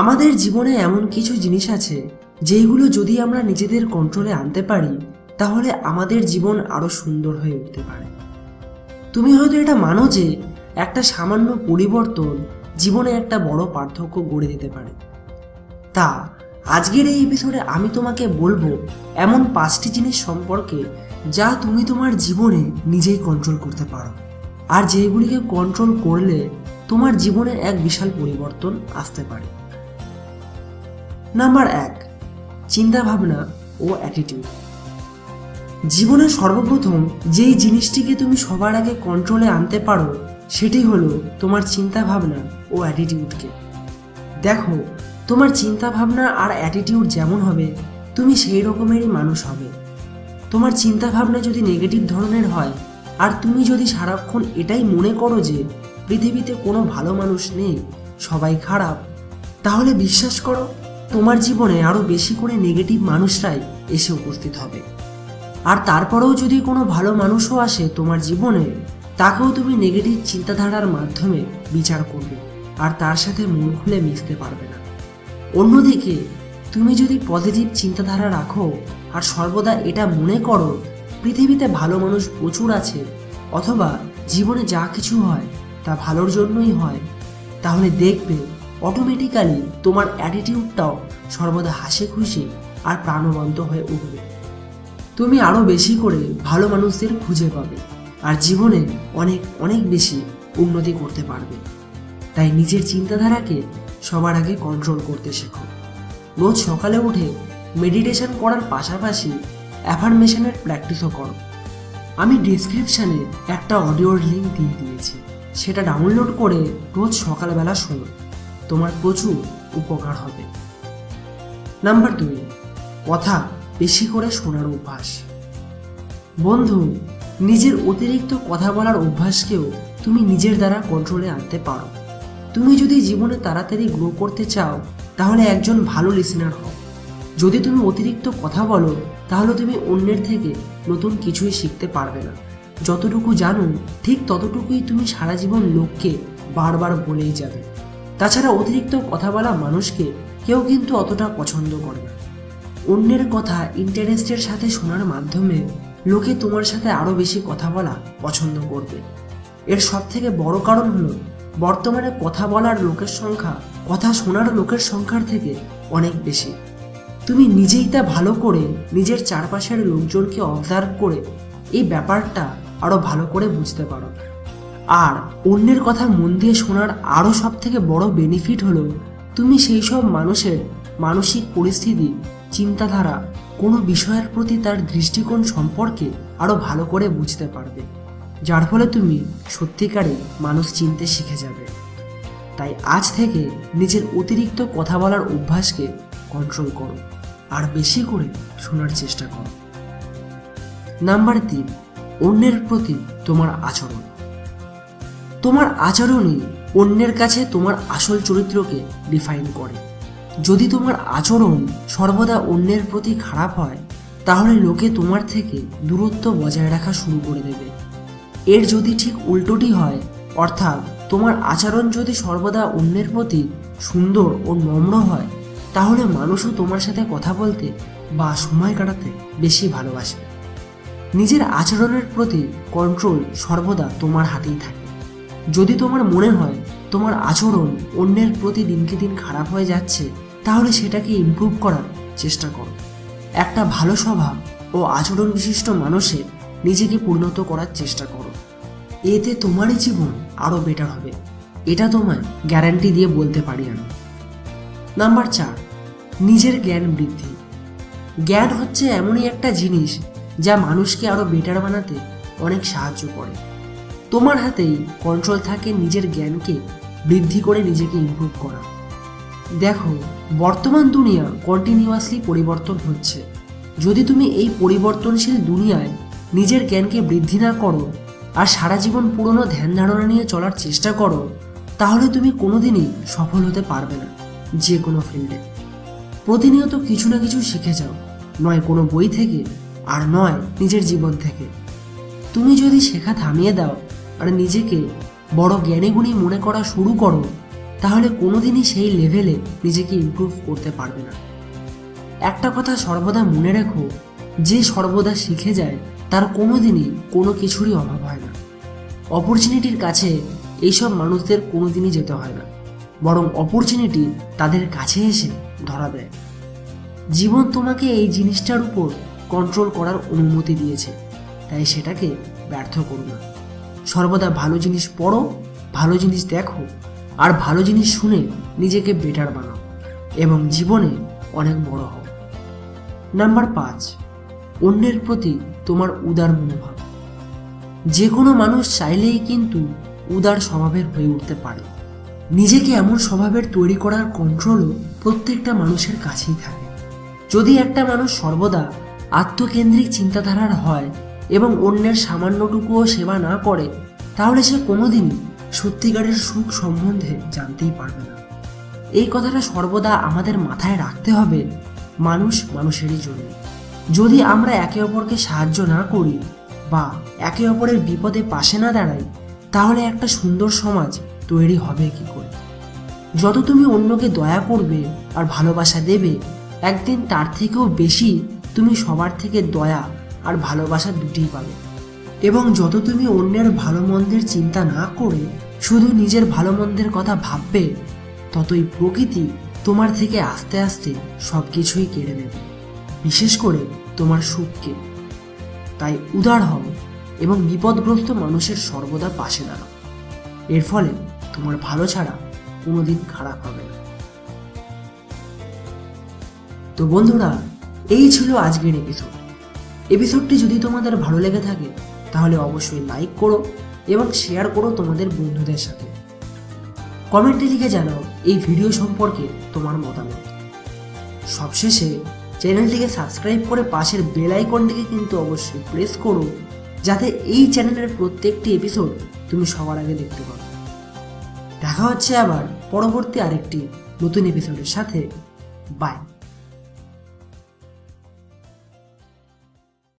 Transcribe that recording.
আমাদের জীবনে এমন কিছু জিনিস আছে যেগুলো যদি আমরা নিজেদের কন্ট্রোলে আনতে পারি তাহলে আমাদের জীবন আরো সুন্দর হয়ে উঠতে পারে। তুমি হয়তো এটা মানো যে একটা সামান্য পরিবর্তন জীবনে একটা বড় পার্থক্য গড়ে দিতে পারে। তা আজকের এই এপিসোডে আমি তোমাকে বলবো এমন 5টি জিনিস সম্পর্কে যা তুমি তোমার জীবনে নিজেই কন্ট্রোল করতে পারো, আর যেগুলিকে কন্ট্রোল করলে তোমার জীবনে এক বিশাল পরিবর্তন আসতে পারে। নাম্বার 1, চিন্তা ভাবনা ও অ্যাটিটিউড। জীবনে সর্বপ্রথম যেই জিনিসটিকে তুমি সবার আগে কন্ট্রোলে আনতে পারো সেটি হলো তোমার চিন্তা ভাবনা ও অ্যাটিটিউডকে। দেখো, তোমার চিন্তা ভাবনা আর অ্যাটিটিউড যেমন হবে তুমি সেই রকমেরই মানুষ হবে। তোমার চিন্তা ভাবনা যদি নেগেটিভ ধরনের হয় আর তুমি যদি সারাক্ষণ এটাই মনে করো যে পৃথিবীতে কোনো ভালো মানুষ নেই, সবাই খারাপ, তাহলে বিশ্বাস করো তোমার জীবনে আরো বেশি করে নেগেটিভ মানুষরাই এসে উপস্থিত হবে। আর তারপরেও যদি কোনো ভালো মানুষও আসে তোমার জীবনে, তাকেও তুমি নেগেটিভ চিন্তাধারার মাধ্যমে বিচার করবে আর তার সাথে মন খুলে মিশতে পারবে না। অন্যদিকে তুমি যদি পজিটিভ চিন্তাধারা রাখো আর সর্বদা এটা মনে করো পৃথিবীতে ভালো মানুষ প্রচুর আছে অথবা জীবনে যা কিছু হয় তা ভালোর জন্যই হয়, তাহলে দেখবে অটোমেটিক্যালি তোমার অ্যাটিটিউডটাও সর্বদা হাসি খুশি আর প্রাণবন্ত হয়ে উঠবে। তুমি আরো বেশি করে ভালো মানুষদের খুঁজে পাবে আর জীবনে অনেক অনেক বেশি উন্নতি করতে পারবে। তাই নিজের চিন্তাধারাকে সবার আগে কন্ট্রোল করতে শেখো। রোজ সকালে উঠে মেডিটেশন করার পাশাপাশি অ্যাফার্মেশনের প্র্যাকটিসও করো। আমি ডেসক্রিপশানে একটা অডিওর লিঙ্ক দিয়ে দিয়েছি, সেটা ডাউনলোড করে রোজ সকালবেলা শোনো, তোমার প্রচুর উপকার হবে। নাম্বার 2, কথা বেশি করে শোনার অভ্যাস। বন্ধু, নিজের অতিরিক্ত কথা বলার অভ্যাসকেও তুমি নিজের দ্বারা কন্ট্রোলে আনতে পারো। তুমি যদি জীবনে তাড়াতাড়ি গ্রো করতে চাও তাহলে একজন ভালো লিসেনার হও। যদি তুমি অতিরিক্ত কথা বলো তাহলে তুমি অন্যের থেকে নতুন কিছুই শিখতে পারবে না। যতটুকু জানো ঠিক ততটুকুই তুমি সারা জীবন লোককে বারবার বলেই যাবে। তাছাড়া অতিরিক্ত কথা বলা মানুষকে কেউ কিন্তু অতটা পছন্দ করে না। অন্যের কথা ইন্টারেস্টের সাথে শোনার মাধ্যমে লোকে তোমার সাথে আরো বেশি কথা বলা পছন্দ করবে। এর সবথেকে বড় কারণ হলো বর্তমানে কথা বলার লোকের সংখ্যা কথা শোনার লোকের সংখ্যার থেকে অনেক বেশি। তুমি নিজেই তা ভালো করে নিজের চারপাশের লোকজনকে অবজার্ভ করে এই ব্যাপারটা আরো ভালো করে বুঝতে পারো। আর অন্যের কথা মন দিয়ে শোনার আরো সবথেকে বড় বেনিফিট হলো তুমি সেই সব মানুষের মানসিক পরিস্থিতি, চিন্তাধারা, কোনো বিষয়ের প্রতি তার দৃষ্টিকোণ সম্পর্কে আরো ভালো করে বুঝতে পারবে, যার ফলে তুমি সত্যিকারে মানুষ চিনতে শিখে যাবে। তাই আজ থেকে নিজের অতিরিক্ত কথা বলার অভ্যাসকে কন্ট্রোল করো আর বেশি করে শোনার চেষ্টা করো। নাম্বার 3, অন্যের প্রতি তোমার আচরণ। তোমার আচরণই অন্যের কাছে তোমার আসল চরিত্রকে ডিফাইন করে। যদি তোমার আচরণ সর্বদা অন্যের প্রতি খারাপ হয় তাহলে লোকে তোমার থেকে দূরত্ব বজায় রাখা শুরু করে দেবে। এর যদি ঠিক উল্টোটি হয়, অর্থাৎ তোমার আচরণ যদি সর্বদা অন্যের প্রতি সুন্দর ও নম্র হয়, তাহলে মানুষও তোমার সাথে কথা বলতে বা সময় কাটাতে বেশি ভালোবাসবে। নিজের আচরণের প্রতি কন্ট্রোল সর্বদা তোমার হাতেই থাকে। যদি তোমার মনে হয় তোমার আচরণ অন্যের প্রতি দিনকে দিন খারাপ হয়ে যাচ্ছে, তাহলে সেটাকে ইমপ্রুভ করার চেষ্টা করো। একটা ভালো স্বভাব ও আচরণ বিশিষ্ট মানুষে নিজেকে পরিণত করার চেষ্টা করো। এতে তোমারই জীবন আরো বেটার হবে, এটা তোমায় গ্যারান্টি দিয়ে বলতে পারি আমি। নাম্বার 4, নিজের জ্ঞান বৃদ্ধি। জ্ঞান হচ্ছে এমনই একটা জিনিস যা মানুষকে আরো বেটার বানাতে অনেক সাহায্য করে। তোমার হাতেই কন্ট্রোল থাকে নিজের জ্ঞানকে বৃদ্ধি করে নিজেকে ইমপ্রুভ করা। দেখো, বর্তমান দুনিয়া কন্টিনিউয়াসলি পরিবর্তন হচ্ছে। যদি তুমি এই পরিবর্তনশীল দুনিয়ায় নিজের জ্ঞানকে বৃদ্ধি না করো আর সারা জীবন পুরনো ধ্যান ধারণা নিয়ে চলার চেষ্টা করো, তাহলে তুমি কোনোদিনই সফল হতে পারবে না যে কোনো ফিল্ডে। প্রতিনিয়ত কিছু না কিছু শিখে যাও, নয় কোনো বই থেকে আর নয় নিজের জীবন থেকে। তুমি যদি শেখা থামিয়ে দাও আর নিজেকে বড় জ্ঞানীগুণী মনে করা শুরু করো, তাহলে কোনোদিনই সেই লেভেলে নিজেকে ইমপ্রুভ করতে পারবে না। একটা কথা সর্বদা মনে রেখো, যে সর্বদা শিখে যায় তার কোনোদিনই কোনো কিছুরই অভাব হয় না। অপরচুনিটির কাছে এইসব মানুষদের কোনোদিনই যেতে হয় না, বরং অপরচুনিটি তাদের কাছে এসে ধরা দেয়। জীবন তোমাকে এই জিনিসটার উপর কন্ট্রোল করার অনুমতি দিয়েছে, তাই সেটাকে ব্যর্থ করো না। সর্বদা ভালো জিনিস পড়ো, ভালো জিনিস দেখো, আর ভালো জিনিস শুনে নিজেকে বেটার বানাও এবং জীবনে অনেক বড় হও। নাম্বার 5, অন্যের প্রতি তোমার উদার মনোভাব। যে কোনো মানুষ চাইলেই কিন্তু উদার স্বভাবের হয়ে উঠতে পারে। নিজেকে এমন স্বভাবের তৈরি করার কন্ট্রোলও প্রত্যেকটা মানুষের কাছেই থাকে। যদি একটা মানুষ সর্বদা আত্মকেন্দ্রিক চিন্তাধারার হয় এবং অন্যের সামান্যটুকুও সেবা না করে, তাহলে সে কোনোদিনই সত্যিকারের সুখ সম্বন্ধে জানতেই পারবে না। এই কথাটা সর্বদা আমাদের মাথায় রাখতে হবে। মানুষ মানুষেরই জন্য। যদি আমরা একে অপরকে সাহায্য না করি বা একে অপরের বিপদে পাশে না দাঁড়াই, তাহলে একটা সুন্দর সমাজ তৈরি হবে কি করে? যত তুমি অন্যকে দয়া করবে আর ভালোবাসা দেবে, একদিন তার থেকেও বেশি তুমি সবার থেকে দয়া আর ভালোবাসা দুটিই পাবে। এবং যত তুমি অন্যের ভালো মন্দের চিন্তা না করে শুধু নিজের ভালো মন্দের কথা ভাববে, ততই প্রকৃতি তোমার থেকে আস্তে আস্তে সব কিছুই কেড়ে নেবে, বিশেষ করে তোমার সুখকে। তাই উদার হও এবং বিপদগ্রস্ত মানুষের সর্বদা পাশে দাঁড়াও। এর ফলে তোমার ভালো ছাড়া কোনোদিন খারাপ হবে না। তো বন্ধুরা, এই ছিল আজকের এপিসোডটি যদি তোমাদের ভালো লেগে থাকে তাহলে অবশ্যই লাইক করো এবং শেয়ার করো তোমাদের বন্ধুদের সাথে। কমেন্টে লিখে জানাও এই ভিডিও সম্পর্কে তোমার মতামত। সবশেষে চ্যানেলটিকে সাবস্ক্রাইব করে পাশের বেল আইকনটিকে কিন্তু অবশ্যই প্রেস করো, যাতে এই চ্যানেলের প্রত্যেকটি এপিসোড তুমি সবার আগে দেখতে পাও। দেখা হচ্ছে আবার পরবর্তী আরেকটি নতুন এপিসোডের সাথে। বাই।